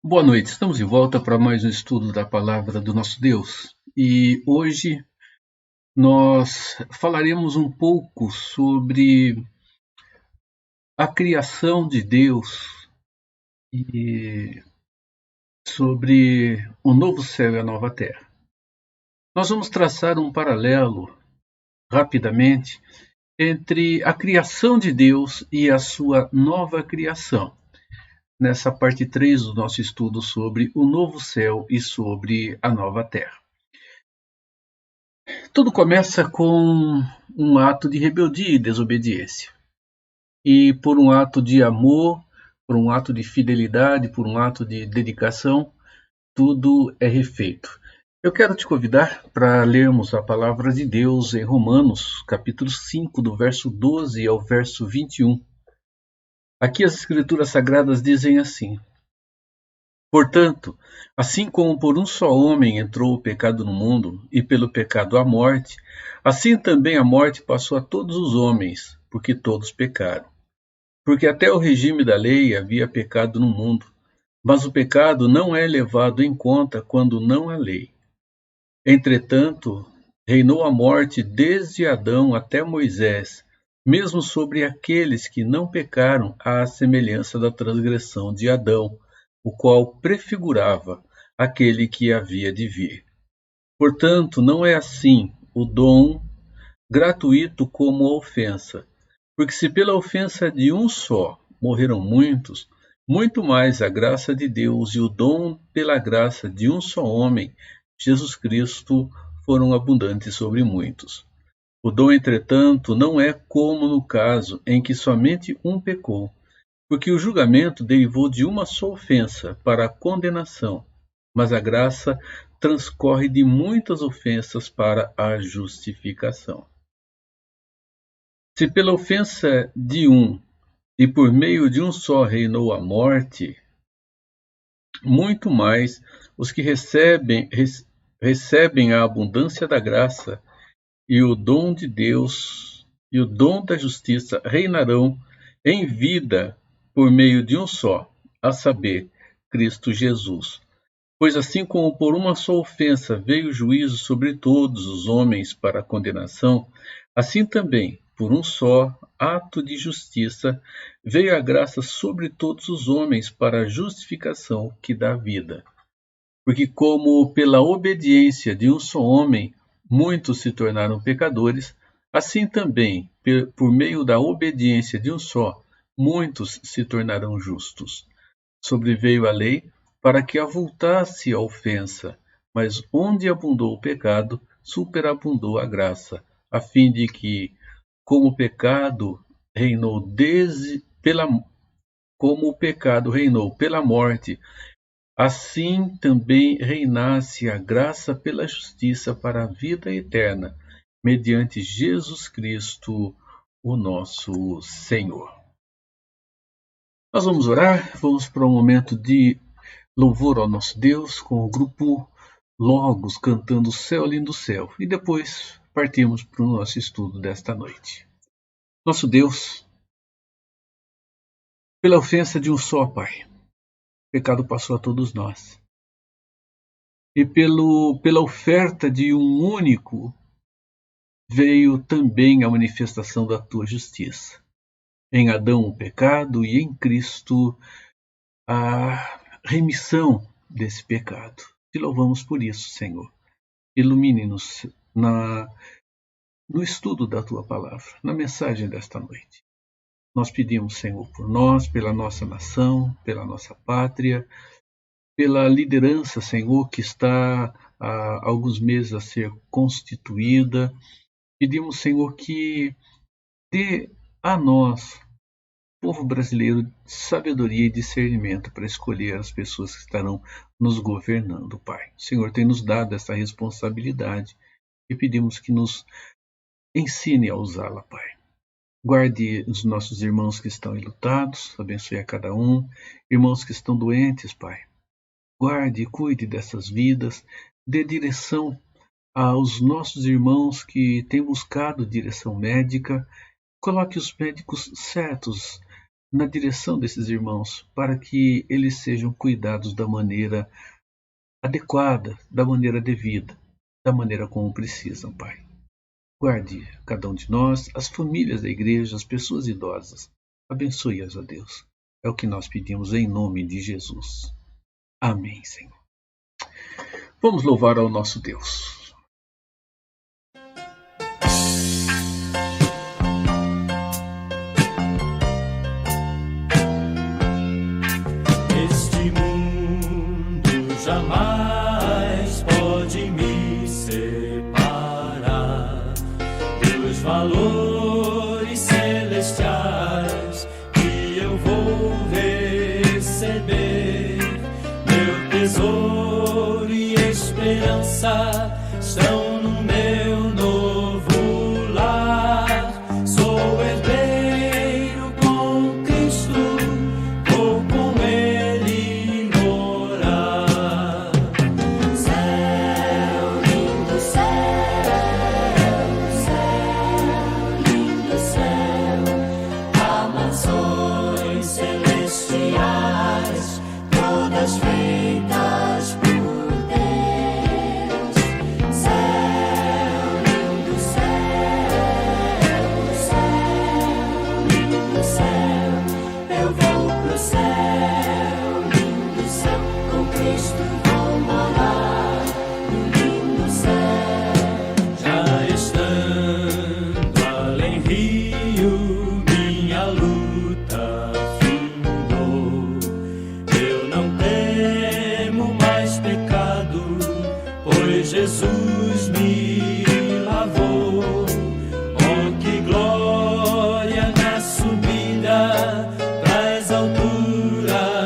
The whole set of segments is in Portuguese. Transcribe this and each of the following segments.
Boa noite, estamos de volta para mais um estudo da Palavra do nosso Deus. E hoje nós falaremos um pouco sobre a criação de Deus e sobre o novo céu e a nova terra. Nós vamos traçar um paralelo, rapidamente, entre a criação de Deus e a sua nova criação, nessa parte 3 do nosso estudo sobre o novo céu e sobre a nova terra. Tudo começa com um ato de rebeldia e desobediência. E por um ato de amor, por um ato de fidelidade, por um ato de dedicação, tudo é refeito. Eu quero te convidar para lermos a palavra de Deus em Romanos, capítulo 5, do verso 12 ao verso 21. Aqui as Escrituras Sagradas dizem assim: Portanto, assim como por um só homem entrou o pecado no mundo, e pelo pecado a morte, assim também a morte passou a todos os homens, porque todos pecaram. Porque até o regime da lei havia pecado no mundo, mas o pecado não é levado em conta quando não há lei. Entretanto, reinou a morte desde Adão até Moisés, mesmo sobre aqueles que não pecaram à semelhança da transgressão de Adão, o qual prefigurava aquele que havia de vir. Portanto, não é assim o dom gratuito como a ofensa, porque se pela ofensa de um só morreram muitos, muito mais a graça de Deus e o dom pela graça de um só homem, Jesus Cristo, foram abundantes sobre muitos. O dom, entretanto, não é como no caso em que somente um pecou, porque o julgamento derivou de uma só ofensa para a condenação, mas a graça transcorre de muitas ofensas para a justificação. Se pela ofensa de um e por meio de um só reinou a morte, muito mais os que recebem a abundância da graça e o dom de Deus e o dom da justiça reinarão em vida por meio de um só, a saber, Cristo Jesus. Pois assim como por uma só ofensa veio o juízo sobre todos os homens para a condenação, assim também, por um só ato de justiça, veio a graça sobre todos os homens para a justificação que dá vida. Porque como pela obediência de um só homem muitos se tornaram pecadores, assim também, por meio da obediência de um só, muitos se tornarão justos. Sobreveio a lei para que avultasse a ofensa, mas onde abundou o pecado, superabundou a graça, a fim de que, como o pecado reinou pela morte, assim também reinasse a graça pela justiça para a vida eterna, mediante Jesus Cristo, o nosso Senhor. Nós vamos orar, vamos para um momento de louvor ao nosso Deus, com o grupo Logos cantando Céu Lindo Céu, e depois partimos para o nosso estudo desta noite. Nosso Deus, pela ofensa de um só, Pai, o pecado passou a todos nós. E pela oferta de um único, veio também a manifestação da tua justiça. Em Adão o pecado e em Cristo a remissão desse pecado. Te louvamos por isso, Senhor. Ilumine-nos no estudo da tua palavra, na mensagem desta noite. Nós pedimos, Senhor, por nós, pela nossa nação, pela nossa pátria, pela liderança, Senhor, que está há alguns meses a ser constituída. Pedimos, Senhor, que dê a nós, povo brasileiro, sabedoria e discernimento para escolher as pessoas que estarão nos governando, Pai. O Senhor tem nos dado essa responsabilidade e pedimos que nos ensine a usá-la, Pai. Guarde os nossos irmãos que estão enlutados, abençoe a cada um. Irmãos que estão doentes, Pai. Guarde e cuide dessas vidas, dê direção aos nossos irmãos que têm buscado direção médica. Coloque os médicos certos na direção desses irmãos, para que eles sejam cuidados da maneira adequada, da maneira devida, da maneira como precisam, Pai. Guarde cada um de nós, as famílias da igreja, as pessoas idosas. Abençoe-as, ó Deus. É o que nós pedimos em nome de Jesus. Amém, Senhor. Vamos louvar ao nosso Deus. Jamais pode me separar dos valores celestiais que eu vou receber. Meu tesouro e esperança estão no meu novo lar. Sou herdeiro com Cristo, vou com Ele morar. Céu, lindo céu, há mansões celestiais, todas feitas por Deus. Céu, lindo céu, eu vou pro céu, lindo céu, com Cristo vou morar no lindo céu. Já estando além rio, minha luta findou. Eu não temo mais pecado, pois Jesus me lavou. Oh, que glória na subida pras alturas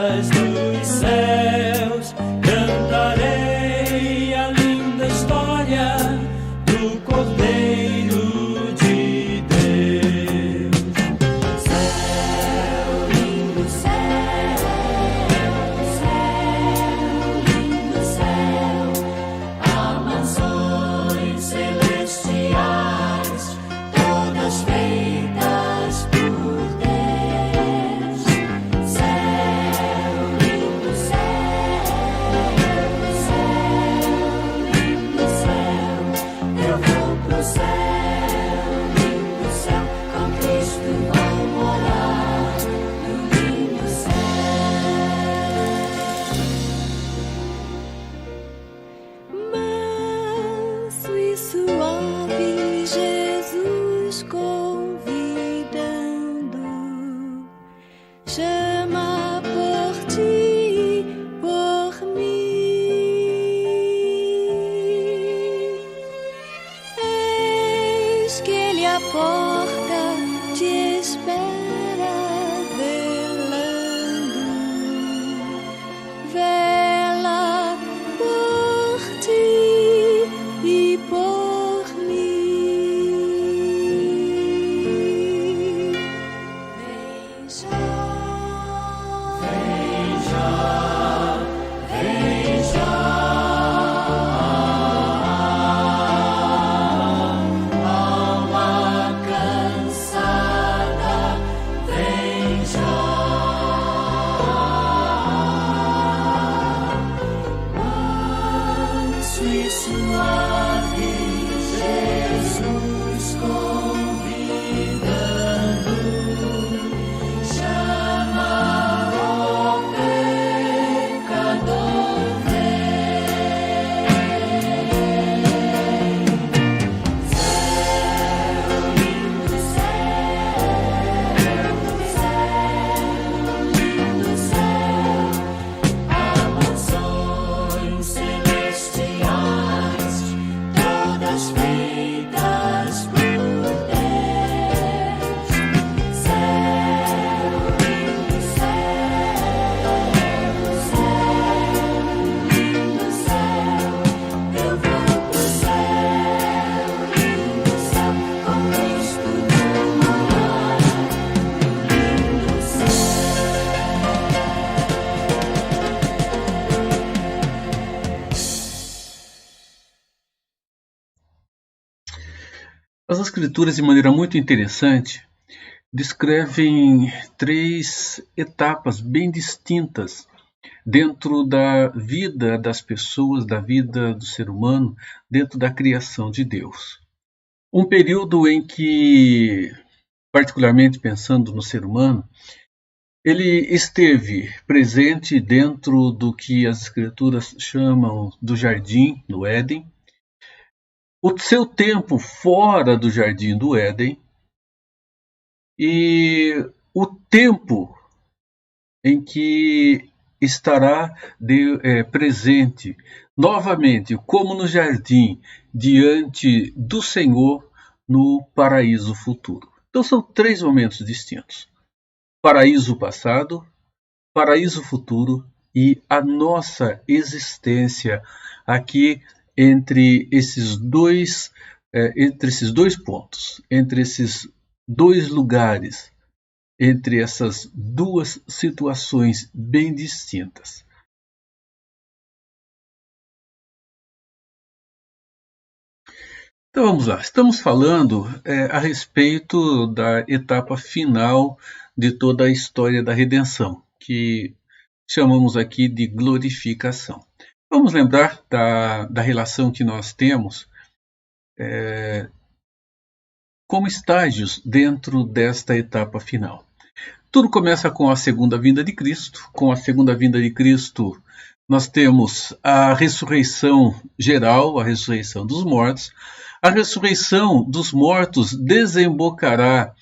chama por ti, por mim. Eis que ele a porta te espera, velando, vela por ti e por mim. Vem já, vem já, vem já. Alma cansada, vem já. Manso e suave, Jesus convidando, chama o pecador, céu, lindo céu, há mansões celestiais, todas feitas por Deus. Céu, lindo céu, eu vou pro céu, lindo céu, com Cristo vou morar, lindo céu. As Escrituras, de maneira muito interessante, descrevem 3 etapas bem distintas dentro da vida das pessoas, da vida do ser humano, dentro da criação de Deus. Um período em que, particularmente pensando no ser humano, ele esteve presente dentro do que as Escrituras chamam do jardim, do Éden. O seu tempo fora do jardim do Éden e o tempo em que estará presente novamente, como no jardim, diante do Senhor no paraíso futuro. Então são 3 momentos distintos: paraíso passado, paraíso futuro e a nossa existência aqui entre esses dois pontos, entre esses 2 lugares, entre essas 2 situações bem distintas. Então vamos lá, estamos falando a respeito da etapa final de toda a história da redenção, que chamamos aqui de glorificação. Vamos lembrar da relação que nós temos como estágios dentro desta etapa final. Tudo começa com a segunda vinda de Cristo. Com a segunda vinda de Cristo, nós temos a ressurreição geral, a ressurreição dos mortos. A ressurreição dos mortos desembocará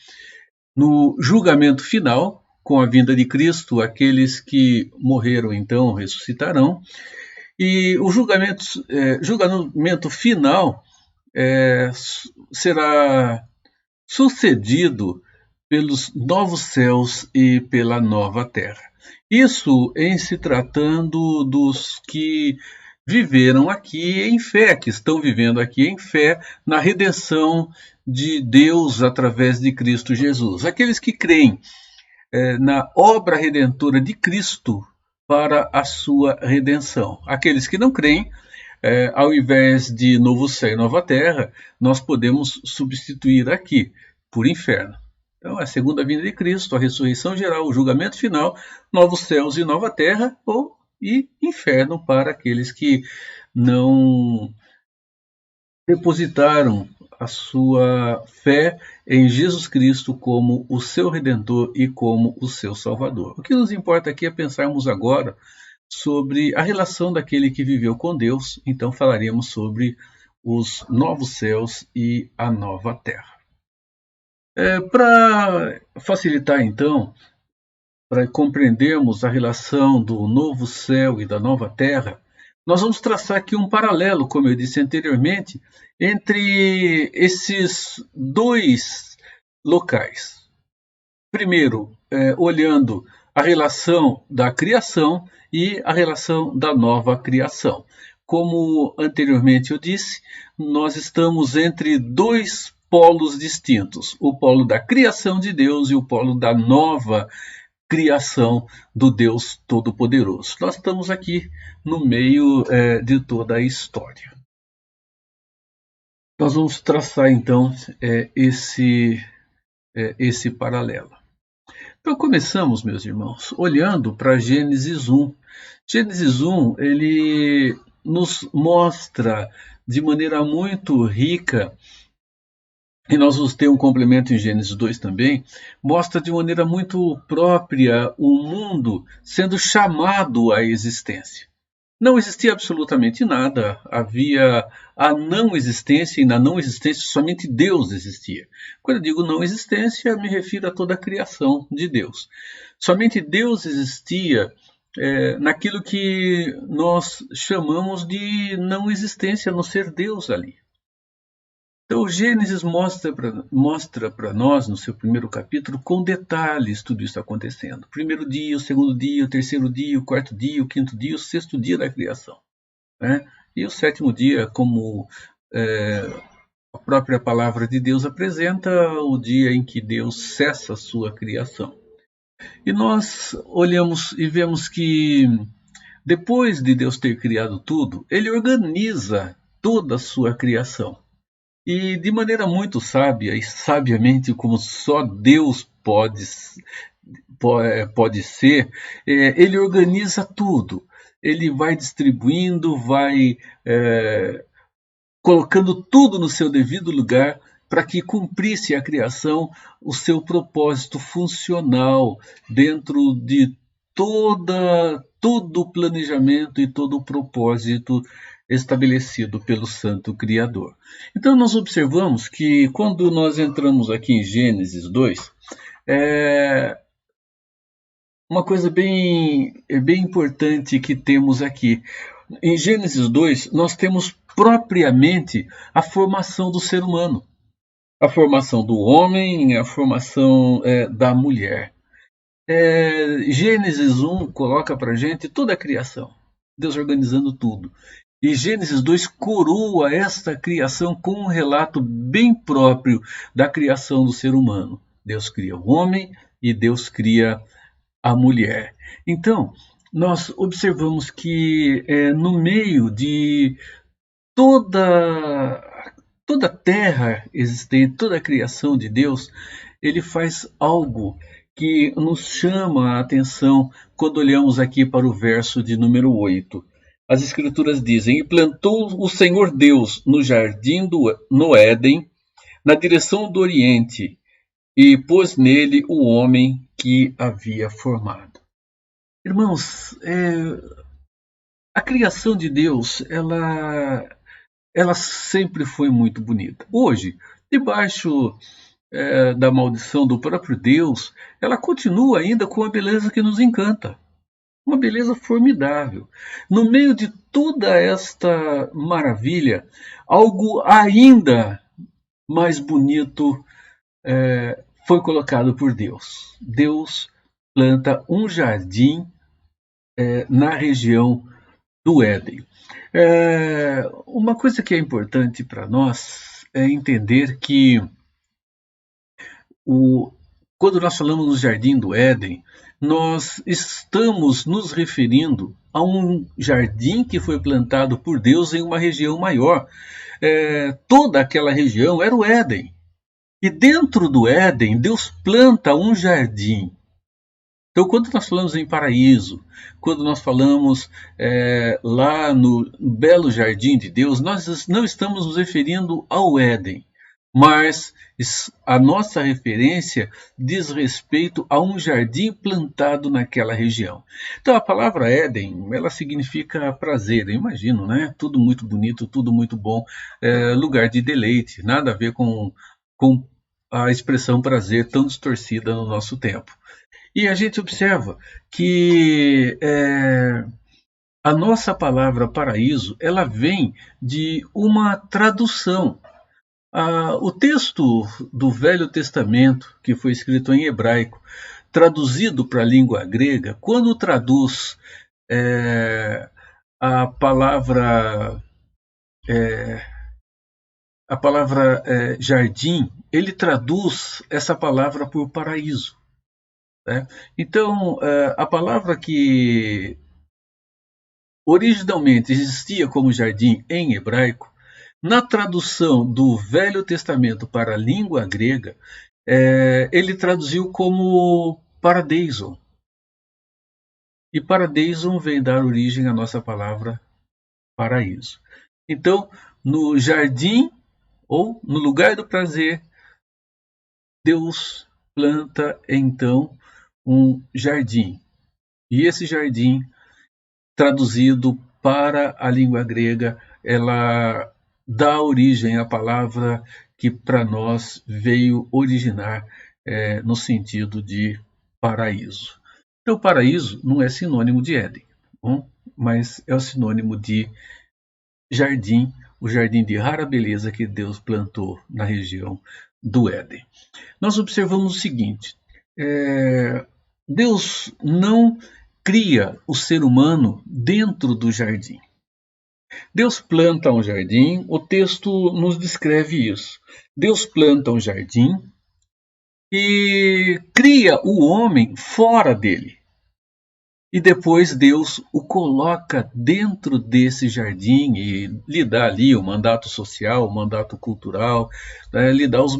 no julgamento final. Com a vinda de Cristo, aqueles que morreram então ressuscitarão. E o julgamento final será sucedido pelos novos céus e pela nova terra. Isso em se tratando dos que viveram aqui em fé, que estão vivendo aqui em fé na redenção de Deus através de Cristo Jesus. Aqueles que creem na obra redentora de Cristo para a sua redenção. Aqueles que não creem, ao invés de novo céu e nova terra, nós podemos substituir aqui por inferno. Então, a segunda vinda de Cristo, a ressurreição geral, o julgamento final, novos céus e nova terra, e inferno para aqueles que não depositaram a sua fé em Jesus Cristo como o seu Redentor e como o seu Salvador. O que nos importa aqui é pensarmos agora sobre a relação daquele que viveu com Deus. Então falaremos sobre os novos céus e a nova terra. Para facilitar então, para compreendermos a relação do novo céu e da nova terra, nós vamos traçar aqui um paralelo, como eu disse anteriormente, entre esses dois locais. Primeiro, olhando a relação da criação e a relação da nova criação. Como anteriormente eu disse, nós estamos entre dois polos distintos, o polo da criação de Deus e o polo da nova criação do Deus Todo-Poderoso. Nós estamos aqui no meio de toda a história. Nós vamos traçar então esse paralelo. Então começamos, meus irmãos, olhando para Gênesis 1. Gênesis 1, ele nos mostra de maneira muito rica, e nós vamos ter um complemento em Gênesis 2 também, mostra de maneira muito própria o mundo sendo chamado à existência. Não existia absolutamente nada, havia a não existência, e na não existência somente Deus existia. Quando eu digo não existência, me refiro a toda a criação de Deus. Somente Deus existia naquilo que nós chamamos de não existência, no ser Deus ali. Então, o Gênesis mostra para nós, no seu primeiro capítulo, com detalhes tudo isso acontecendo. O primeiro dia, o segundo dia, o terceiro dia, o quarto dia, o quinto dia, o sexto dia da criação. Né? E o sétimo dia, como a própria palavra de Deus apresenta, o dia em que Deus cessa a sua criação. E nós olhamos e vemos que, depois de Deus ter criado tudo, Ele organiza toda a sua criação. E de maneira muito sábia e sabiamente, como só Deus pode ser, Ele organiza tudo. Ele vai distribuindo, vai colocando tudo no seu devido lugar para que cumprisse a criação o seu propósito funcional dentro de todo o planejamento e todo o propósito estabelecido pelo Santo Criador. Então nós observamos que quando nós entramos aqui em Gênesis 2, uma coisa bem importante que temos aqui. Em Gênesis 2, nós temos propriamente a formação do ser humano, a formação do homem, a formação da mulher. Gênesis 1 coloca para a gente toda a criação, Deus organizando tudo. E Gênesis 2 coroa esta criação com um relato bem próprio da criação do ser humano. Deus cria o homem e Deus cria a mulher. Então, nós observamos que no meio de toda a terra existente, toda a criação de Deus, Ele faz algo que nos chama a atenção quando olhamos aqui para o verso de número 8. As Escrituras dizem: E plantou o Senhor Deus no jardim no Éden, na direção do Oriente, e pôs nele o homem que havia formado. Irmãos, a criação de Deus, ela sempre foi muito bonita. Hoje, debaixo da maldição do próprio Deus, ela continua ainda com a beleza que nos encanta. Uma beleza formidável. No meio de toda esta maravilha, algo ainda mais bonito foi colocado por Deus. Deus planta um jardim na região do Éden. Uma coisa que é importante para nós é entender que quando nós falamos no jardim do Éden, nós estamos nos referindo a um jardim que foi plantado por Deus em uma região maior. Toda aquela região era o Éden. E dentro do Éden, Deus planta um jardim. Então, quando nós falamos em paraíso, quando nós falamos lá no belo jardim de Deus, nós não estamos nos referindo ao Éden, mas a nossa referência diz respeito a um jardim plantado naquela região. Então, a palavra Éden, ela significa prazer, eu imagino, né? Tudo muito bonito, tudo muito bom, lugar de deleite, nada a ver com a expressão prazer tão distorcida no nosso tempo. E a gente observa que a nossa palavra paraíso, ela vem de uma tradução. O texto do Velho Testamento, que foi escrito em hebraico, traduzido para a língua grega, quando traduz a palavra jardim, ele traduz essa palavra por paraíso. Né? Então, a palavra que originalmente existia como jardim em hebraico, na tradução do Velho Testamento para a língua grega, ele traduziu como paradeison. E paradeison vem dar origem à nossa palavra paraíso. Então, no jardim, ou no lugar do prazer, Deus planta então um jardim. E esse jardim, traduzido para a língua grega, ela dá origem à palavra que para nós veio originar no sentido de paraíso. Então, paraíso não é sinônimo de Éden, mas é o sinônimo de jardim, o jardim de rara beleza que Deus plantou na região do Éden. Nós observamos o seguinte: Deus não cria o ser humano dentro do jardim. Deus planta um jardim, o texto nos descreve isso. Deus planta um jardim e cria o homem fora dele. E depois Deus o coloca dentro desse jardim e lhe dá ali o mandato social, o mandato cultural, lhe dá os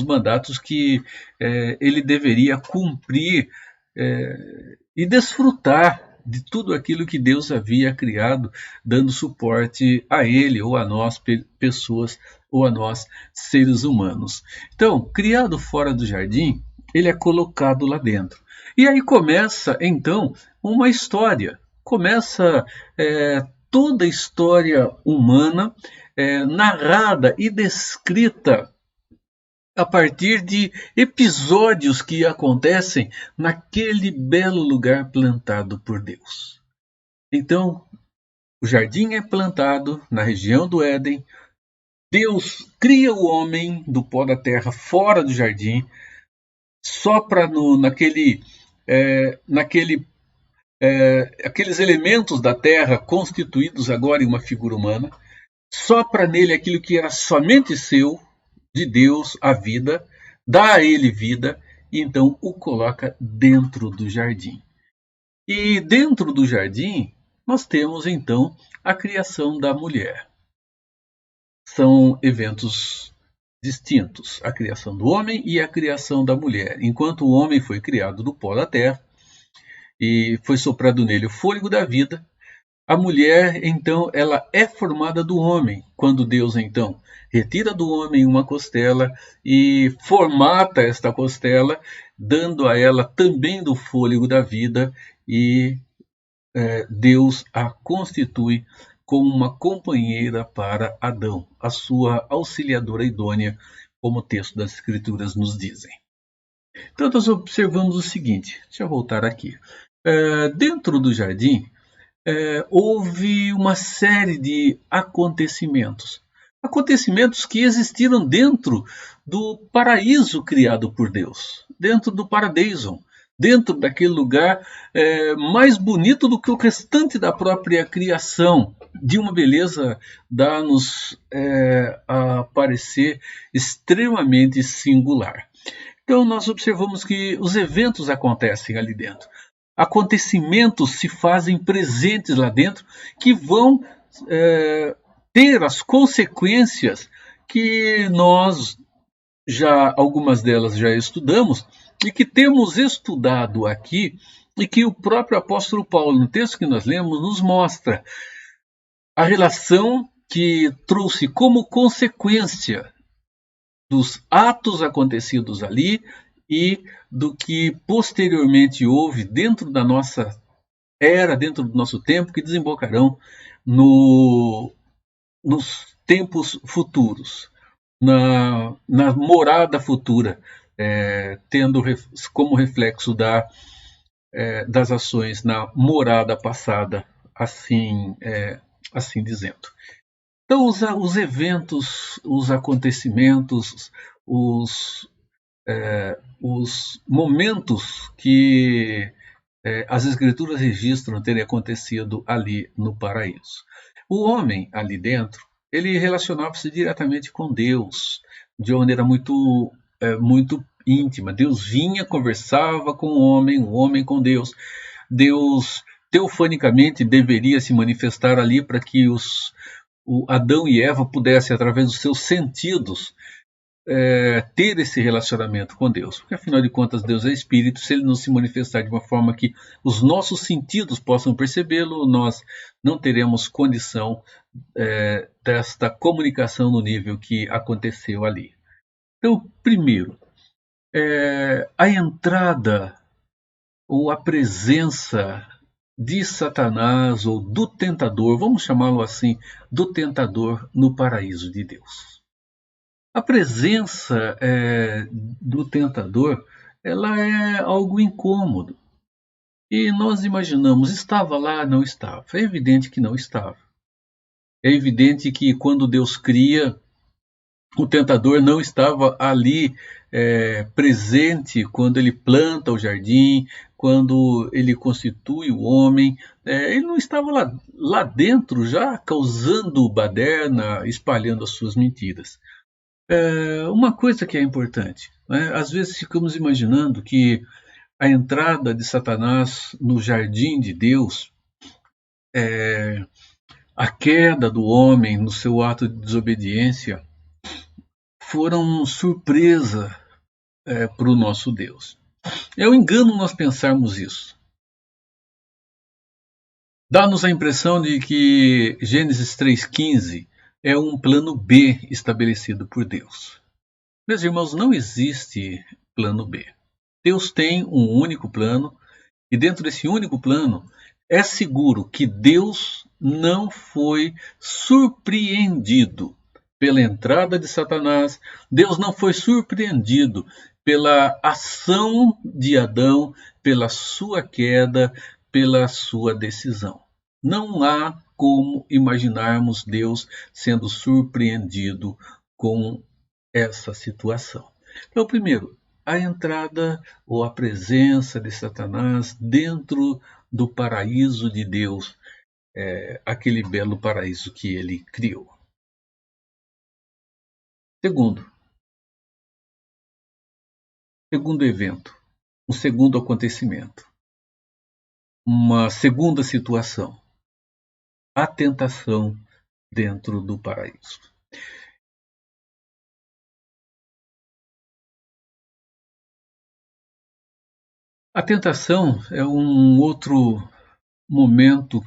mandatos que ele deveria cumprir e desfrutar de tudo aquilo que Deus havia criado, dando suporte a ele ou a nós, pessoas, ou a nós, seres humanos. Então, criado fora do jardim, ele é colocado lá dentro. E aí começa, então, uma história. Começa toda a história humana narrada e descrita a partir de episódios que acontecem naquele belo lugar plantado por Deus. Então, o jardim é plantado na região do Éden. Deus cria o homem do pó da terra fora do jardim, sopra aqueles elementos da terra constituídos agora em uma figura humana, sopra nele aquilo que era somente seu, de Deus, a vida, dá a ele vida e então o coloca dentro do jardim. E dentro do jardim nós temos então a criação da mulher. São eventos distintos, a criação do homem e a criação da mulher. Enquanto o homem foi criado do pó da terra e foi soprado nele o fôlego da vida, a mulher, então, ela é formada do homem, quando Deus, então, retira do homem uma costela e formata esta costela, dando a ela também do fôlego da vida, e Deus a constitui como uma companheira para Adão, a sua auxiliadora idônea, como o texto das Escrituras nos dizem. Então, nós observamos o seguinte, deixa eu voltar aqui. Dentro do jardim, houve uma série de acontecimentos que existiram dentro do paraíso criado por Deus, dentro do paradeison, dentro daquele lugar mais bonito do que o restante da própria criação, de uma beleza dá-nos a parecer extremamente singular. Então nós observamos que os eventos acontecem ali dentro. Acontecimentos se fazem presentes lá dentro que vão ter as consequências que nós algumas delas já estudamos e que temos estudado aqui e que o próprio apóstolo Paulo, no texto que nós lemos, nos mostra a relação que trouxe como consequência dos atos acontecidos ali e do que posteriormente houve dentro da nossa era, dentro do nosso tempo, que desembocarão nos tempos futuros, na morada futura tendo como reflexo das ações na morada passada, assim dizendo. Então, os eventos, os acontecimentos, os momentos que as Escrituras registram terem acontecido ali no paraíso. O homem ali dentro, ele relacionava-se diretamente com Deus, de uma maneira muito íntima. Deus vinha, conversava com o homem com Deus. Deus, teofanicamente, deveria se manifestar ali para que o Adão e Eva pudessem, através dos seus sentidos, ter esse relacionamento com Deus. Porque, afinal de contas, Deus é Espírito. Se Ele não se manifestar de uma forma que os nossos sentidos possam percebê-lo, nós não teremos condição desta comunicação no nível que aconteceu ali. Então, primeiro, a entrada ou a presença de Satanás ou do tentador, vamos chamá-lo assim, do tentador no paraíso de Deus. A presença do tentador, ela é algo incômodo. E nós imaginamos, estava lá, não estava. É evidente que não estava. É evidente que quando Deus cria, o tentador não estava ali presente quando ele planta o jardim, quando ele constitui o homem. Ele não estava lá dentro já causando baderna, espalhando as suas mentiras. Uma coisa que é importante, né? Às vezes ficamos imaginando que a entrada de Satanás no jardim de Deus, a queda do homem no seu ato de desobediência, foram surpresa para o nosso Deus. É um engano nós pensarmos isso. Dá-nos a impressão de que Gênesis 3,15 é um plano B estabelecido por Deus. Meus irmãos, não existe plano B. Deus tem um único plano, e dentro desse único plano é seguro que Deus não foi surpreendido pela entrada de Satanás, Deus não foi surpreendido pela ação de Adão, pela sua queda, pela sua decisão. Não há como imaginarmos Deus sendo surpreendido com essa situação. Então, primeiro, a entrada ou a presença de Satanás dentro do paraíso de Deus, aquele belo paraíso que ele criou. Segundo evento, um segundo acontecimento, uma segunda situação, a tentação dentro do paraíso. A tentação é um outro momento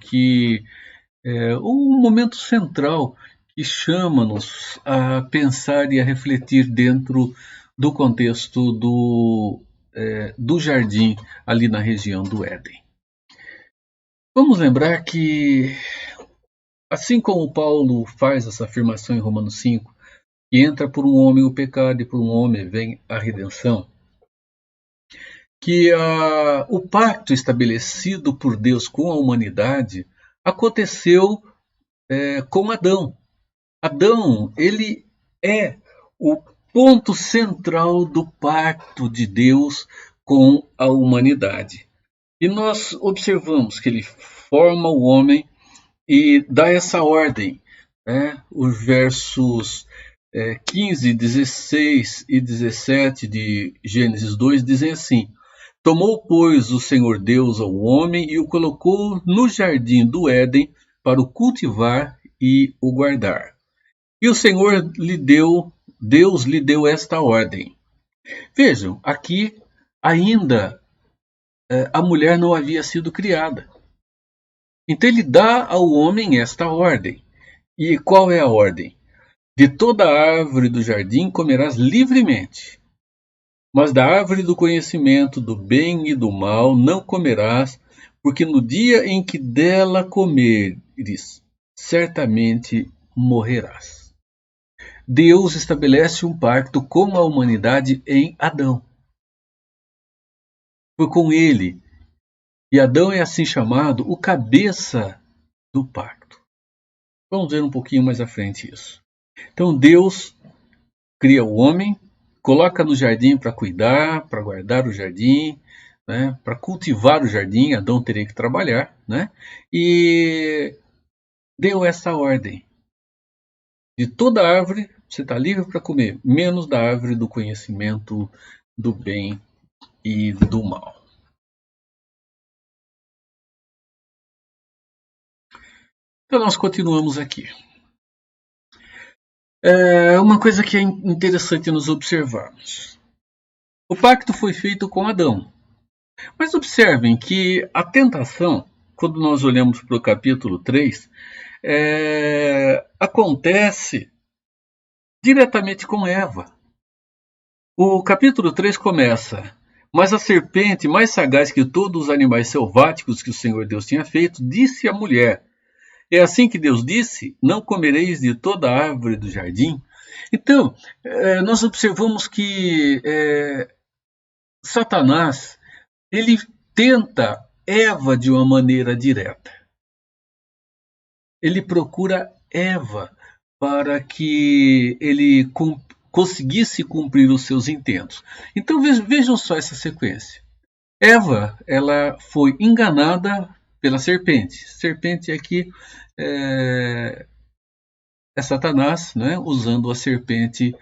um momento central que chama-nos a pensar e a refletir dentro do contexto do jardim ali na região do Éden. Vamos lembrar que, assim como Paulo faz essa afirmação em Romanos 5, que entra por um homem o pecado e por um homem vem a redenção, que o pacto estabelecido por Deus com a humanidade aconteceu com Adão. Adão, ele é o ponto central do pacto de Deus com a humanidade. E nós observamos que ele forma o homem e dá essa ordem. Os versos 15, 16 e 17 de Gênesis 2 dizem assim: Tomou, pois, o Senhor Deus ao homem e o colocou no jardim do Éden para o cultivar e o guardar. E o Senhor Deus lhe deu esta ordem. Vejam, aqui ainda a mulher não havia sido criada. Então ele dá ao homem esta ordem. E qual é a ordem? De toda árvore do jardim comerás livremente, mas da árvore do conhecimento do bem e do mal não comerás, porque no dia em que dela comeres, certamente morrerás. Deus estabelece um pacto com a humanidade em Adão. Foi com ele. E Adão é assim chamado o cabeça do pacto. Vamos ver um pouquinho mais à frente isso. Então Deus cria o homem, coloca no jardim para cuidar, para guardar o jardim, né, para cultivar o jardim. Adão teria que trabalhar, né, e deu essa ordem. De toda árvore você está livre para comer, menos da árvore do conhecimento do bem e do mal. Então nós continuamos aqui. Uma coisa que é interessante nos observarmos. O pacto foi feito com Adão. Mas observem que a tentação, quando nós olhamos para o capítulo 3, acontece diretamente com Eva. O capítulo 3 começa: mas a serpente, mais sagaz que todos os animais selváticos que o Senhor Deus tinha feito, disse à mulher: é assim que Deus disse, não comereis de toda a árvore do jardim? Então, nós observamos que Satanás, ele tenta Eva de uma maneira direta. Ele procura Eva para que ele conseguisse cumprir os seus intentos. Então vejam só essa sequência. Eva, ela foi enganada pela serpente. Serpente aqui é Satanás, né, usando a serpente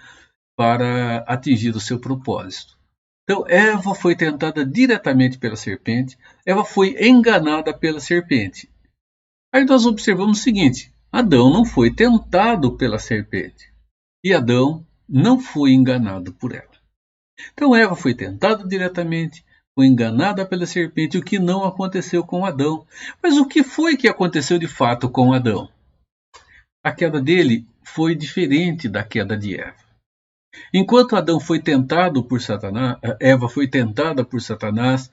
para atingir o seu propósito. Então Eva foi tentada diretamente pela serpente. Eva foi enganada pela serpente. Aí nós observamos o seguinte: Adão não foi tentado pela serpente e Adão não foi enganado por ela. Então Eva foi tentada diretamente, foi enganada pela serpente, o que não aconteceu com Adão. Mas o que foi que aconteceu de fato com Adão? A queda dele foi diferente da queda de Eva. Enquanto Adão foi tentado por Satanás, Eva foi tentada por Satanás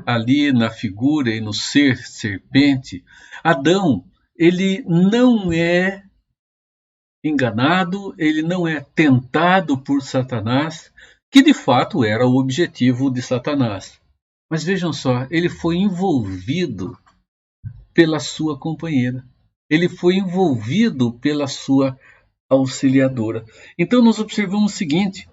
ali na figura e no ser serpente, Adão, ele não é enganado, ele não é tentado por Satanás, que de fato era o objetivo de Satanás. Mas vejam só, ele foi envolvido pela sua companheira. Ele foi envolvido pela sua auxiliadora. Então nós observamos o seguinte: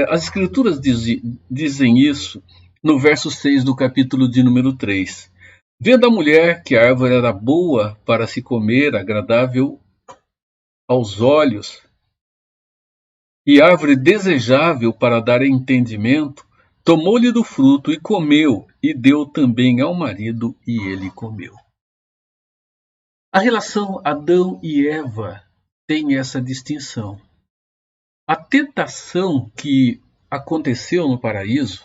as escrituras dizem isso no verso 6 do capítulo de número 3. Vendo a mulher que a árvore era boa para se comer, agradável aos olhos, e árvore desejável para dar entendimento, tomou-lhe do fruto e comeu, e deu também ao marido, e ele comeu. A relação Adão e Eva tem essa distinção. A tentação que aconteceu no paraíso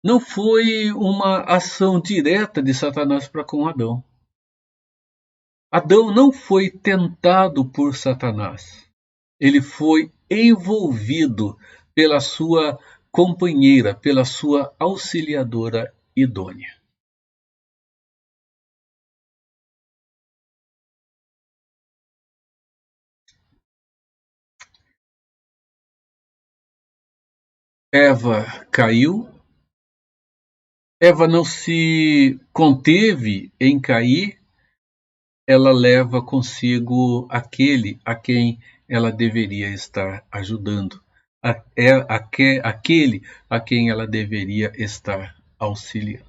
não foi uma ação direta de Satanás para com Adão. Adão não foi tentado por Satanás. Ele foi envolvido pela sua companheira, pela sua auxiliadora idônea. Eva caiu. Eva não se conteve em cair. Ela leva consigo aquele a quem ela deveria estar ajudando, aquele a quem ela deveria estar auxiliando.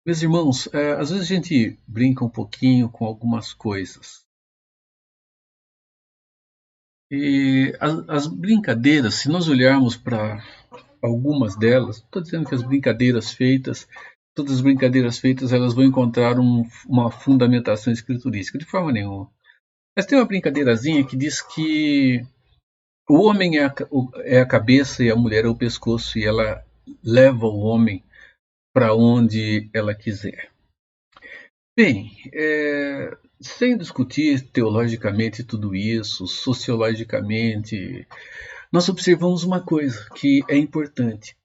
Meus irmãos, às vezes a gente brinca um pouquinho com algumas coisas. E as brincadeiras, se nós olharmos para algumas delas, estou dizendo que todas as brincadeiras feitas, elas vão encontrar uma fundamentação escriturística, de forma nenhuma. Mas tem uma brincadeirazinha que diz que o homem é a cabeça e a mulher é o pescoço, e ela leva o homem para onde ela quiser. Bem, sem discutir teologicamente tudo isso, sociologicamente, nós observamos uma coisa que é importante.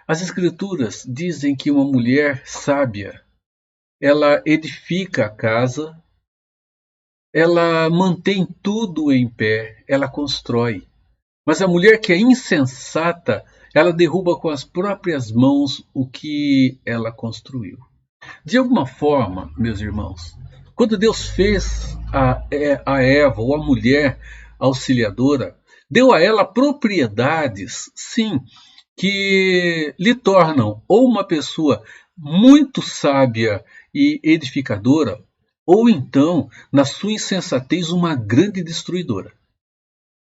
As escrituras dizem que uma mulher sábia, ela edifica a casa ela mantém tudo em pé, ela constrói. Mas a mulher que é insensata, ela derruba com as próprias mãos o que ela construiu. De alguma forma, meus irmãos, quando Deus fez a Eva, ou a mulher auxiliadora, deu a ela propriedades, sim, que lhe tornam ou uma pessoa muito sábia e edificadora, ou então, na sua insensatez, uma grande destruidora.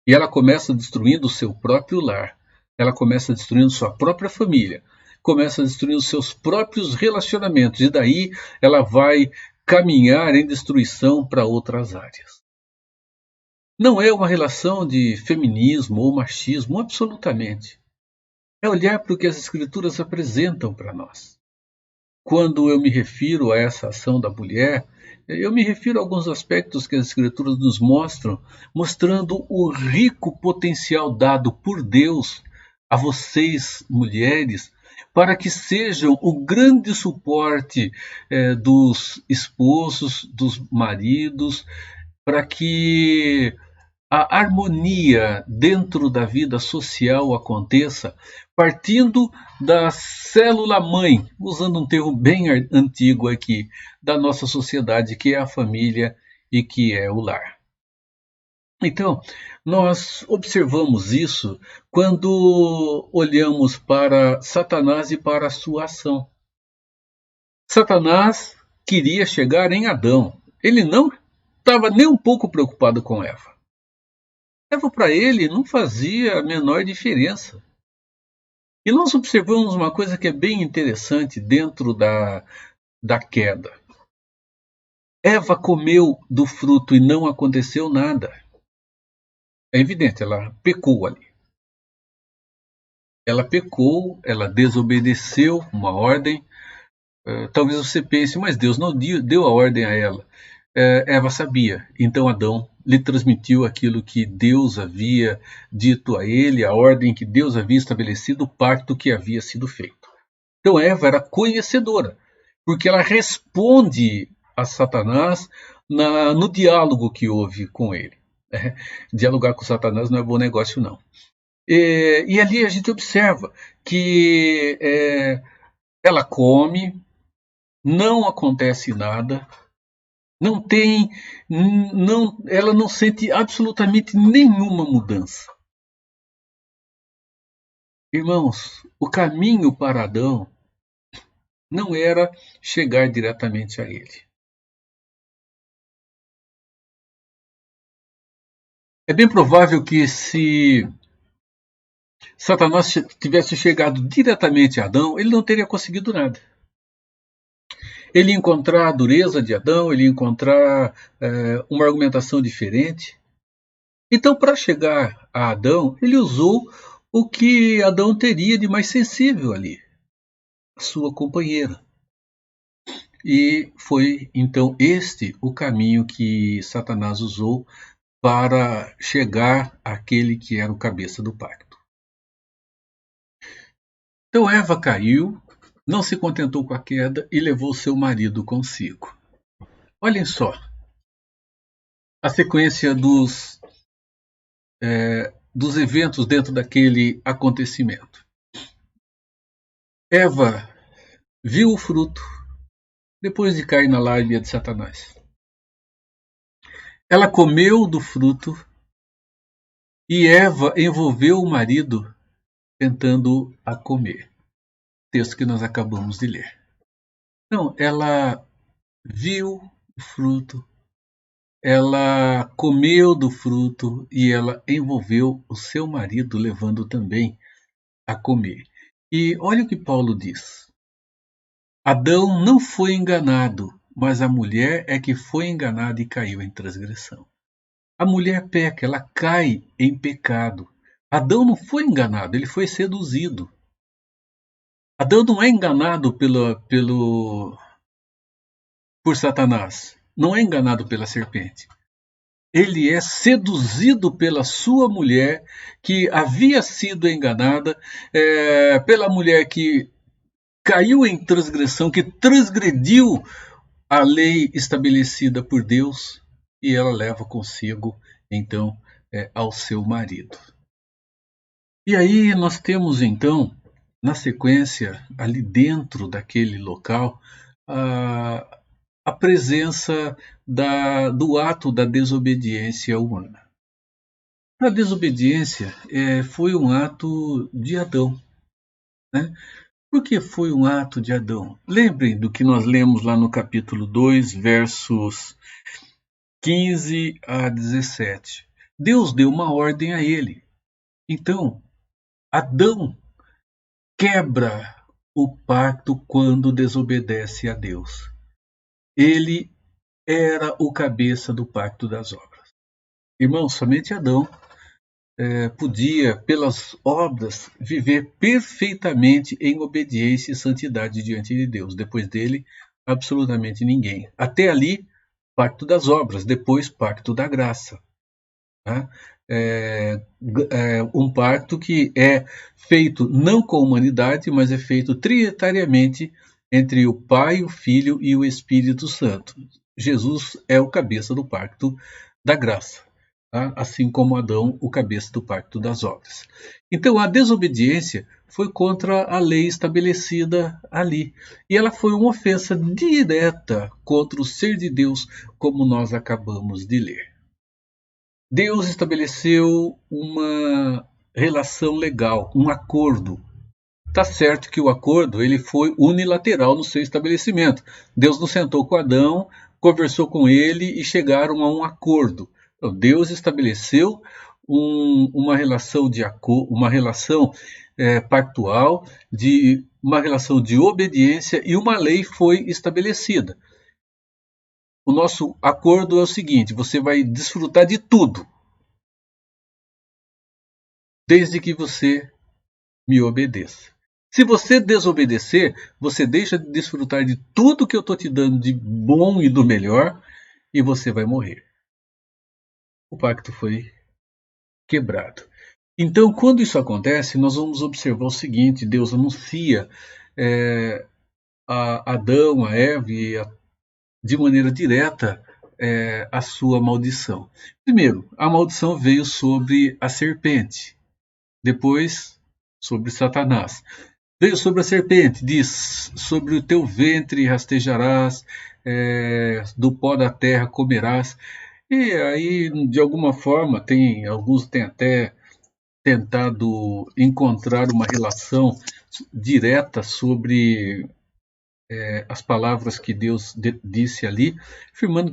E ela começa destruindo o seu próprio lar, ela começa destruindo sua própria família, começa destruindo seus próprios relacionamentos, e daí ela vai caminhar em destruição para outras áreas. Não é uma relação de feminismo ou machismo, absolutamente. É olhar para o que as Escrituras apresentam para nós. Quando eu me refiro a essa ação da mulher, eu me refiro a alguns aspectos que as Escrituras nos mostram, mostrando o rico potencial dado por Deus a vocês, mulheres, para que sejam o grande suporte dos esposos, dos maridos, para que a harmonia dentro da vida social aconteça partindo da célula-mãe, usando um termo bem antigo aqui, da nossa sociedade, que é a família e que é o lar. Então, nós observamos isso quando olhamos para Satanás e para a sua ação. Satanás queria chegar em Adão. Ele não estava nem um pouco preocupado com Eva. Eva para ele não fazia a menor diferença. E nós observamos uma coisa que é bem interessante dentro da queda. Eva comeu do fruto e não aconteceu nada. É evidente, ela pecou ali. Ela pecou, ela desobedeceu uma ordem. Talvez você pense, mas Deus não deu a ordem a ela. Eva sabia, então Adão lhe transmitiu aquilo que Deus havia dito a ele, a ordem que Deus havia estabelecido, o pacto que havia sido feito. Então Eva era conhecedora, porque ela responde a Satanás no diálogo que houve com ele. Dialogar com Satanás não é bom negócio, não. E ali a gente observa que ela come, não acontece nada, ela não sente absolutamente nenhuma mudança. Irmãos, o caminho para Adão não era chegar diretamente a ele. É bem provável que se Satanás tivesse chegado diretamente a Adão, ele não teria conseguido nada. Ele ia encontrar a dureza de Adão, ele ia encontrar uma argumentação diferente. Então, para chegar a Adão, ele usou o que Adão teria de mais sensível ali, a sua companheira. E foi, então, este o caminho que Satanás usou para chegar àquele que era o cabeça do pacto. Então, Eva caiu, não se contentou com a queda e levou seu marido consigo. Olhem só a sequência dos eventos dentro daquele acontecimento. Eva viu o fruto depois de cair na lábia de Satanás. Ela comeu do fruto e Eva envolveu o marido tentando a comer. Texto que nós acabamos de ler. Então, ela viu o fruto, ela comeu do fruto e ela envolveu o seu marido, levando também a comer. E olha o que Paulo diz. Adão não foi enganado, mas a mulher é que foi enganada e caiu em transgressão. A mulher peca, ela cai em pecado. Adão não foi enganado, ele foi seduzido. Adão não é enganado por Satanás, não é enganado pela serpente. Ele é seduzido pela sua mulher, que havia sido enganada, pela mulher que caiu em transgressão, que transgrediu a lei estabelecida por Deus. e ela leva consigo, então, ao seu marido. E aí nós temos, então, na sequência, ali dentro daquele local, a presença do ato da desobediência humana. A desobediência foi um ato de Adão, né? Por que foi um ato de Adão? Lembrem do que nós lemos lá no capítulo 2, versos 15 a 17. Deus deu uma ordem a ele. Então, Adão quebra o pacto quando desobedece a Deus. Ele era o cabeça do pacto das obras. Irmãos, somente Adão podia, pelas obras, viver perfeitamente em obediência e santidade diante de Deus. Depois dele, absolutamente ninguém. Até ali, pacto das obras, depois pacto da graça. Tá? Um pacto que é feito não com a humanidade, mas é feito trinitariamente entre o Pai, o Filho e o Espírito Santo. Jesus é o cabeça do pacto da graça, tá? Assim como Adão, o cabeça do pacto das obras. Então, a desobediência foi contra a lei estabelecida ali. E ela foi uma ofensa direta contra o ser de Deus, como nós acabamos de ler. Deus estabeleceu uma relação legal, um acordo. Está certo que o acordo ele foi unilateral no seu estabelecimento. Deus não sentou com Adão, conversou com ele e chegaram a um acordo. Então, Deus estabeleceu uma relação pactual, uma relação de obediência, e uma lei foi estabelecida. O nosso acordo é o seguinte: você vai desfrutar de tudo, desde que você me obedeça. Se você desobedecer, você deixa de desfrutar de tudo que eu estou te dando de bom e do melhor, e você vai morrer. O pacto foi quebrado. Então, quando isso acontece, nós vamos observar o seguinte: Deus anuncia a Adão, a Eva, de maneira direta, a sua maldição. Primeiro, a maldição veio sobre a serpente. Depois, sobre Satanás. Veio sobre a serpente, diz: sobre o teu ventre rastejarás, do pó da terra comerás. E aí, de alguma forma, alguns têm até tentado encontrar uma relação direta sobre as palavras que Deus disse ali, afirmando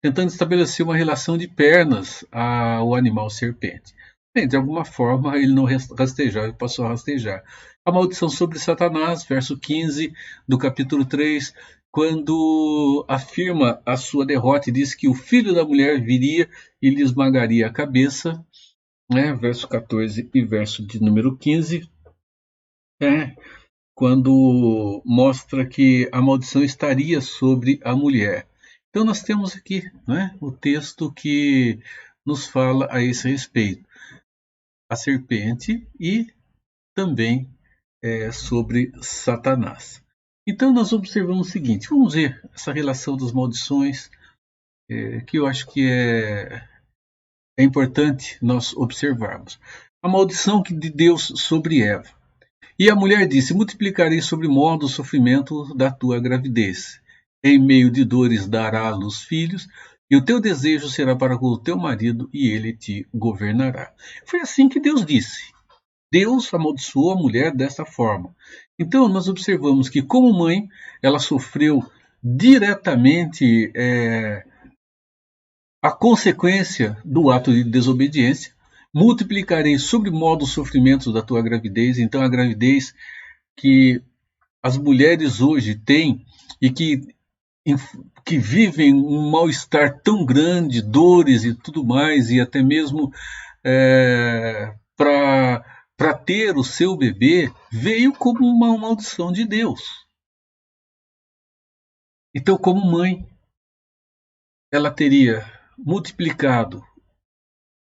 tentando estabelecer uma relação de pernas ao animal serpente. Bem, de alguma forma ele não rastejava e passou a rastejar. A maldição sobre Satanás, verso 15 do capítulo 3, quando afirma a sua derrota e diz que o filho da mulher viria e lhe esmagaria a cabeça, verso 14 e verso de número 15, quando mostra que a maldição estaria sobre a mulher. Então nós temos aqui o texto que nos fala a esse respeito. A serpente e também sobre Satanás. Então nós observamos o seguinte: vamos ver essa relação das maldições, que eu acho que é importante nós observarmos. A maldição de Deus sobre Eva. E a mulher disse: multiplicarei sobre modo o sofrimento da tua gravidez. Em meio de dores dará à luz filhos, e o teu desejo será para com o teu marido, e ele te governará. Foi assim que Deus disse. Deus amaldiçoou a mulher dessa forma. Então, nós observamos que, como mãe, ela sofreu diretamente a consequência do ato de desobediência. Multiplicarei sobre modo os sofrimentos da tua gravidez. Então, a gravidez que as mulheres hoje têm e que vivem um mal-estar tão grande, dores e tudo mais, e até mesmo para ter o seu bebê, veio como uma maldição de Deus. Então, como mãe, ela teria multiplicado.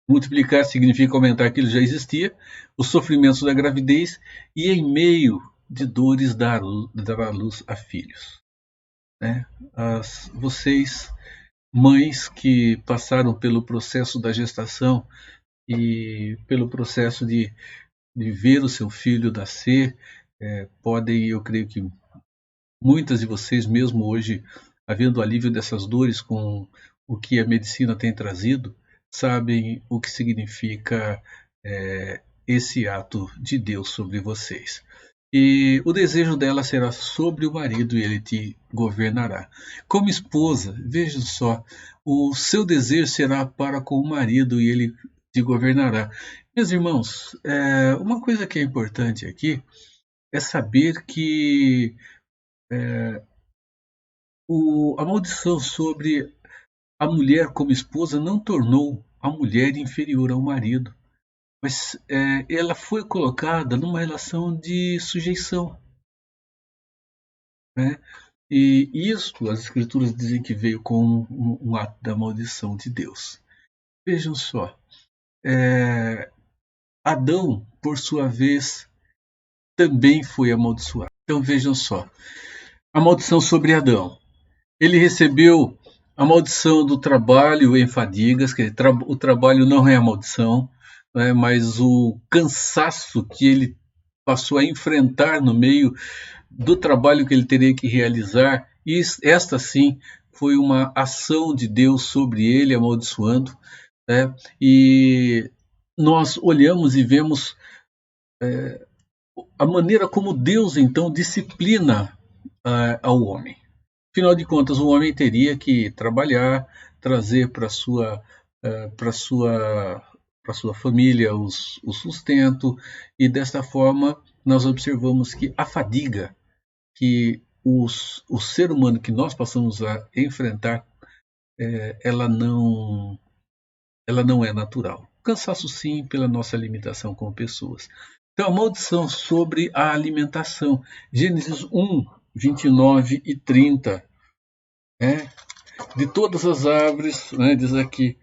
Multiplicar significa aumentar aquilo que já existia, os sofrimentos da gravidez, e em meio de dores dar à luz a filhos. Vocês mães que passaram pelo processo da gestação e pelo processo de ver o seu filho nascer, podem, eu creio que muitas de vocês, mesmo hoje, havendo alívio dessas dores com o que a medicina tem trazido, sabem o que significa esse ato de Deus sobre vocês. E o desejo dela será sobre o marido e ele te governará. Como esposa, veja só, o seu desejo será para com o marido e ele te governará. Meus irmãos, uma coisa que é importante aqui é saber que a maldição sobre a mulher como esposa não tornou a mulher inferior ao marido, mas ela foi colocada numa relação de sujeição, né? E isto as escrituras dizem que veio com um ato da maldição de Deus. Vejam só, Adão, por sua vez, também foi amaldiçoado. Então vejam só, a maldição sobre Adão. Ele recebeu a maldição do trabalho em fadigas, que o trabalho não é a maldição, né, mas o cansaço que ele passou a enfrentar no meio do trabalho que ele teria que realizar, e esta sim foi uma ação de Deus sobre ele, amaldiçoando, né, e nós olhamos e vemos a maneira como Deus então disciplina ao homem. Afinal de contas, o homem teria que trabalhar, trazer para sua para sua para sua família o sustento, e desta forma nós observamos que a fadiga o ser humano que nós passamos a enfrentar, ela não é natural. Cansaço sim pela nossa limitação como pessoas. Então a maldição sobre a alimentação. Gênesis 1, 29 e 30. De todas as árvores, né, diz aqui,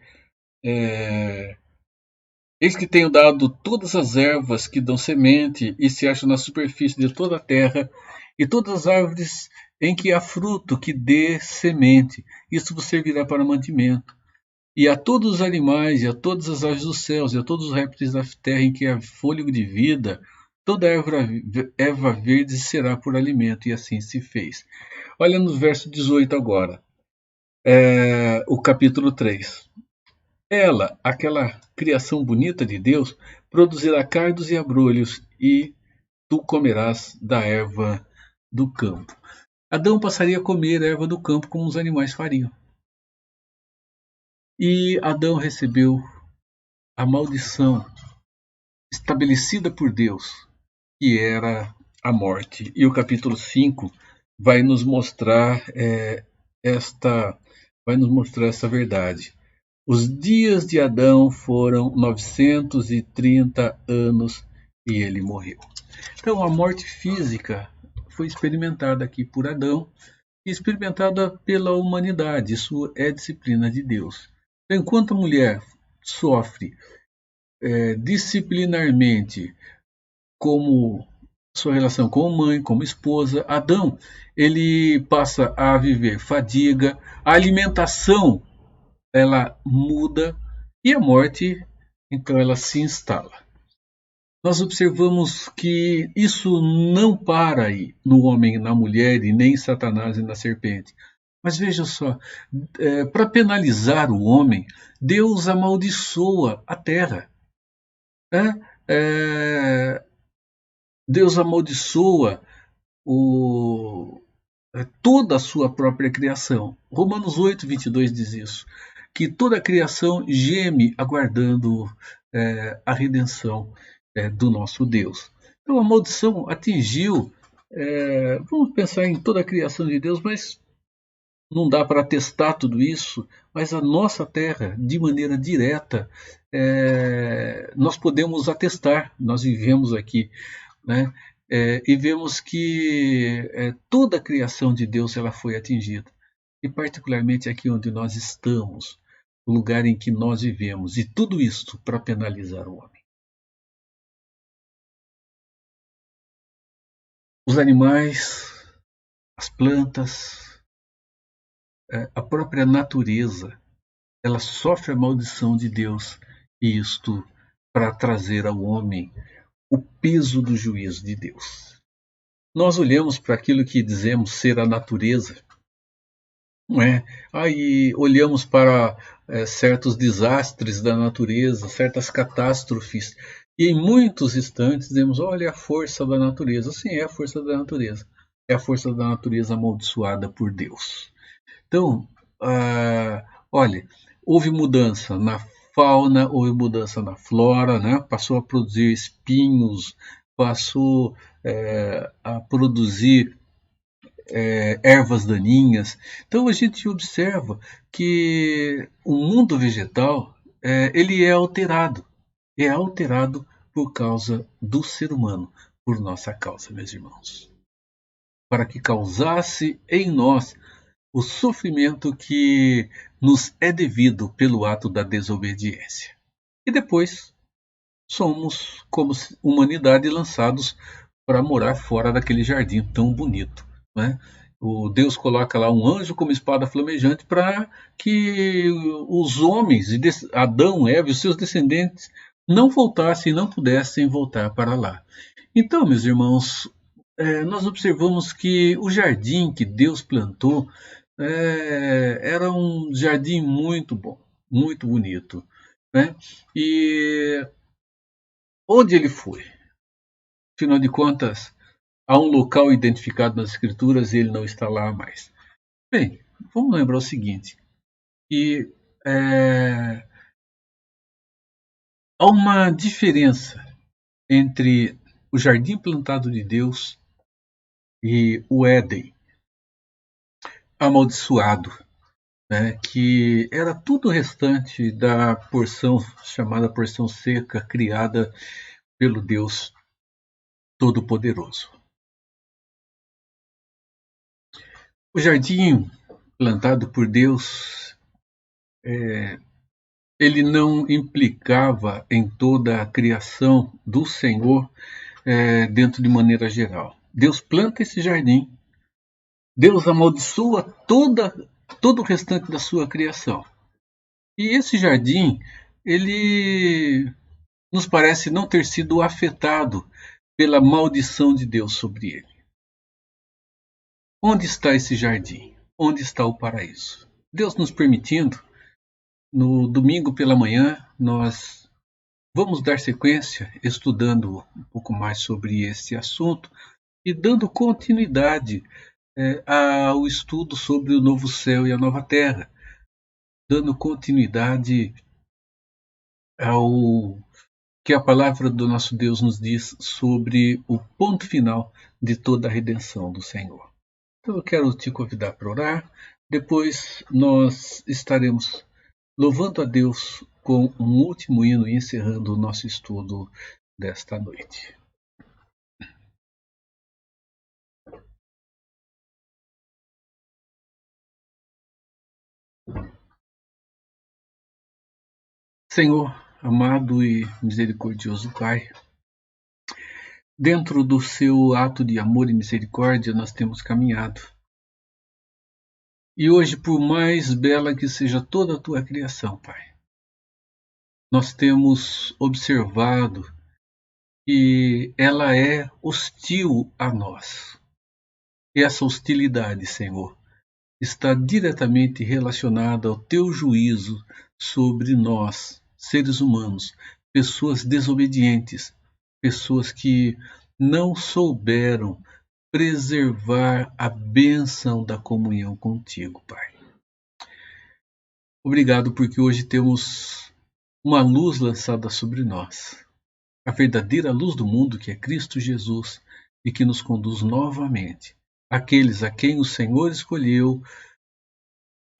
eis que tenho dado todas as ervas que dão semente e se acham na superfície de toda a terra, e todas as árvores em que há fruto que dê semente, isso vos servirá para mantimento. E a todos os animais, e a todas as aves dos céus, e a todos os répteis da terra em que há fôlego de vida, toda erva verde será por alimento, e assim se fez. Olha no verso 18 agora, o capítulo 3. Ela, aquela criação bonita de Deus, produzirá cardos e abrolhos, e tu comerás da erva do campo. Adão passaria a comer a erva do campo como os animais fariam. E Adão recebeu a maldição estabelecida por Deus, que era a morte. E o capítulo 5 vai nos mostrar essa verdade. Os dias de Adão foram 930 anos e ele morreu. Então, a morte física foi experimentada aqui por Adão e experimentada pela humanidade. Isso é disciplina de Deus. Então, enquanto a mulher sofre disciplinarmente como sua relação como mãe, como esposa, Adão, ele passa a viver fadiga, a alimentação ela muda e a morte, então, ela se instala. Nós observamos que isso não para aí no homem e na mulher, e nem em Satanás e na serpente. Mas veja só, para penalizar o homem, Deus amaldiçoa a terra. Deus amaldiçoa toda a sua própria criação. Romanos 8, 22 diz isso, que toda a criação geme aguardando a redenção do nosso Deus. Então a maldição atingiu, vamos pensar em toda a criação de Deus, mas não dá para atestar tudo isso, mas a nossa terra, de maneira direta, nós podemos atestar, nós vivemos aqui, né? E vemos que toda a criação de Deus ela foi atingida, e particularmente aqui onde nós estamos, o lugar em que nós vivemos, e tudo isto para penalizar o homem. Os animais, as plantas, a própria natureza, ela sofre a maldição de Deus, e isto para trazer ao homem o peso do juízo de Deus. Nós olhamos para aquilo que dizemos ser a natureza, não é? Aí olhamos para certos desastres da natureza, certas catástrofes, e em muitos instantes dizemos: olha a força da natureza. Sim, é a força da natureza. É a força da natureza amaldiçoada por Deus. Então, olha, houve mudança na fauna, houve mudança na flora, né? Passou a produzir espinhos, passou a produzir ervas daninhas. Então a gente observa que o mundo vegetal ele é alterado por causa do ser humano, por nossa causa, meus irmãos, para que causasse em nós o sofrimento que nos é devido pelo ato da desobediência. E depois somos, como humanidade, lançados para morar fora daquele jardim tão bonito, né? O Deus coloca lá um anjo como espada flamejante para que os homens, Adão, Eva e os seus descendentes, não voltassem, não pudessem voltar para lá. Então, meus irmãos, nós observamos que o jardim que Deus plantou era um jardim muito bom, muito bonito, né? E onde ele foi? Afinal de contas, há um local identificado nas Escrituras e ele não está lá mais. Bem, vamos lembrar o seguinte, que há uma diferença entre o jardim plantado de Deus e o Éden amaldiçoado, né, que era tudo o restante da porção chamada porção seca criada pelo Deus Todo-Poderoso. O jardim plantado por Deus, ele não implicava em toda a criação do Senhor dentro de maneira geral. Deus planta esse jardim, Deus amaldiçoa todo o restante da sua criação. E esse jardim, ele nos parece não ter sido afetado pela maldição de Deus sobre ele. Onde está esse jardim? Onde está o paraíso? Deus nos permitindo, no domingo pela manhã, nós vamos dar sequência estudando um pouco mais sobre esse assunto e dando continuidade ao estudo sobre o novo céu e a nova terra, dando continuidade ao que a palavra do nosso Deus nos diz sobre o ponto final de toda a redenção do Senhor. Então eu quero te convidar para orar, depois nós estaremos louvando a Deus com um último hino e encerrando o nosso estudo desta noite. Senhor, amado e misericordioso Pai, dentro do seu ato de amor e misericórdia nós temos caminhado. E hoje, por mais bela que seja toda a tua criação, Pai, nós temos observado que ela é hostil a nós. E essa hostilidade, Senhor, está diretamente relacionada ao teu juízo sobre nós, seres humanos, pessoas desobedientes, pessoas que não souberam preservar a bênção da comunhão contigo, Pai. Obrigado porque hoje temos uma luz lançada sobre nós, a verdadeira luz do mundo que é Cristo Jesus e que nos conduz novamente àqueles a quem o Senhor escolheu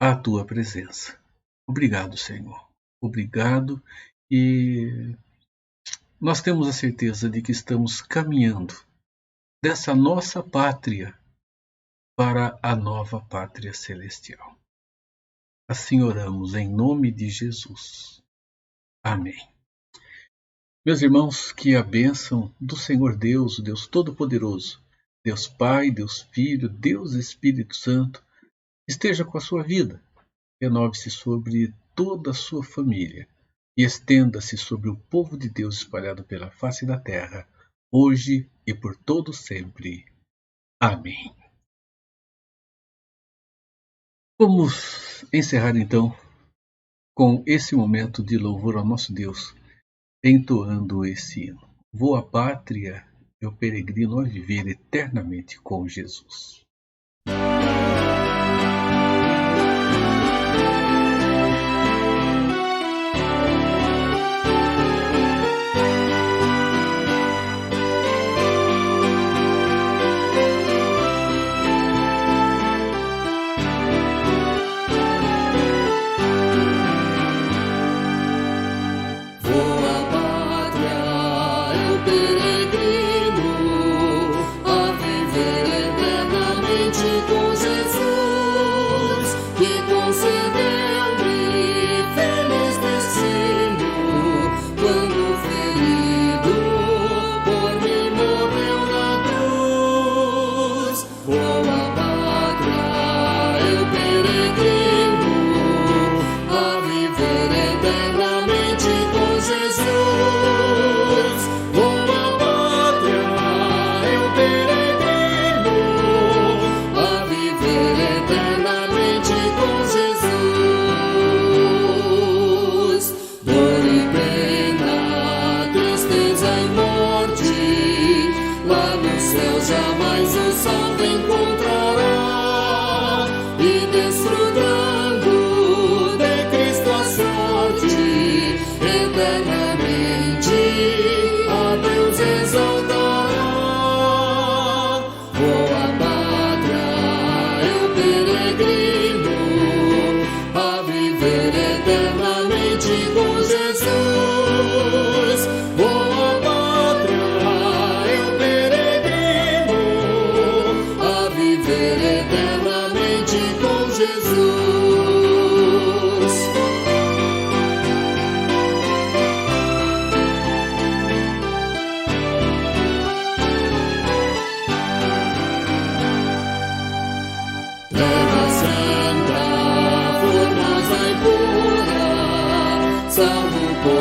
à tua presença. Obrigado, Senhor. Obrigado, e nós temos a certeza de que estamos caminhando dessa nossa pátria para a nova pátria celestial. Assim oramos em nome de Jesus. Amém. Meus irmãos, que a bênção do Senhor Deus, o Deus Todo-Poderoso, Deus Pai, Deus Filho, Deus Espírito Santo, esteja com a sua vida, renove-se sobre toda a sua família e estenda-se sobre o povo de Deus espalhado pela face da terra, hoje e por todo sempre. Amém. Vamos encerrar então com esse momento de louvor ao nosso Deus, entoando esse hino. Vou à pátria, eu peregrino a viver eternamente com Jesus.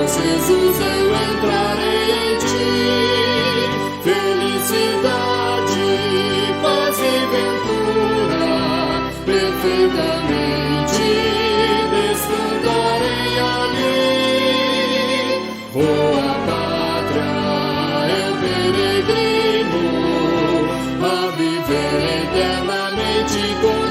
Jesus, eu entrarei em ti, felicidade, paz e ventura, perfeitamente desfrutarei ali. Vou à pátria, eu peregrino, a viver eternamente com